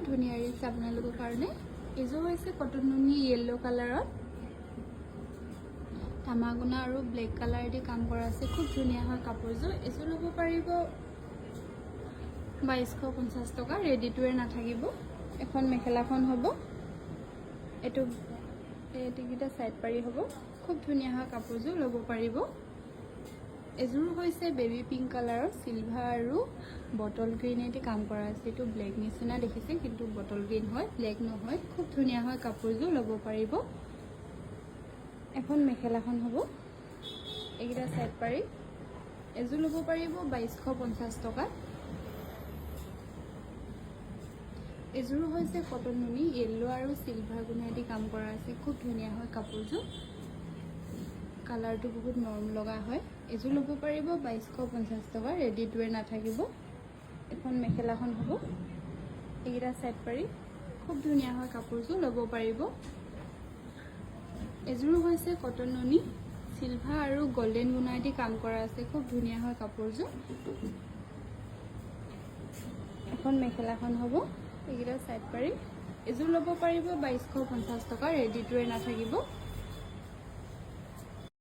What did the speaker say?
ধুনীয়া ৰিলছ আপোনালোকৰ কাৰণে। এইযোৰ হৈছে কটন নুনি য়েল্লো কালাৰত, তামাগুনা আৰু ব্লেক কালাৰ দি কাম কৰা আছে। খুব ধুনীয়া হয় কাপোৰযোৰ। এইযোৰ ল'ব পাৰিব 2250 টকা। ৰেডি টু ৱেৰ নাথাকিব। এখন মেখেলাখন হ'ব, এইকেইটা চাইড পাৰি হ'ব। খুব ধুনীয়া হয় কাপোৰযোৰ, ল'ব পাৰিব। এযোৰ হৈছে বেবী পিংক কালাৰৰ, চিলভাৰ আৰু বটল গ্ৰীনেদি কাম কৰা আছে। এইটো ব্লেক নিচিনা দেখিছে, কিন্তু বটল গ্ৰীণ হয়, ব্লেক নহয়। খুব ধুনীয়া হয় কাপোৰযোৰ, ল'ব পাৰিব। এখন মেখেলাখন হ'ব, এইকেইটা চাইড পাৰি। এযোৰ ল'ব পাৰিব 2250 টকা। এযোৰ হৈছে কটন নুনি য়েল্লো আৰু চিলভাৰ গুণেদি কাম কৰা আছে। খুব ধুনীয়া হয় কাপোৰযোৰ, কালাৰটো বহুত নৰম লগা হয়। এযোৰ ল'ব পাৰিব 2250 টকা। ৰেডি টু ৱেৰ নাথাকিব। এখন মেখেলাখন হ'ব, এইকেইটা চাইড পাৰি। খুব ধুনীয়া হয় কাপোৰযোৰ, ল'ব পাৰিব। এযোৰ হৈছে কটন নুনি চিলভাৰ আৰু গল্ডেন গুণাইদি কাম কৰা আছে। খুব ধুনীয়া হয় কাপোৰযোৰ। এখন মেখেলাখন হ'ব, এইকেইটা চাইড পাৰি। এযোৰ ল'ব পাৰিব 2250 টকা। ৰেডি টু ৱেৰ নাথাকিব।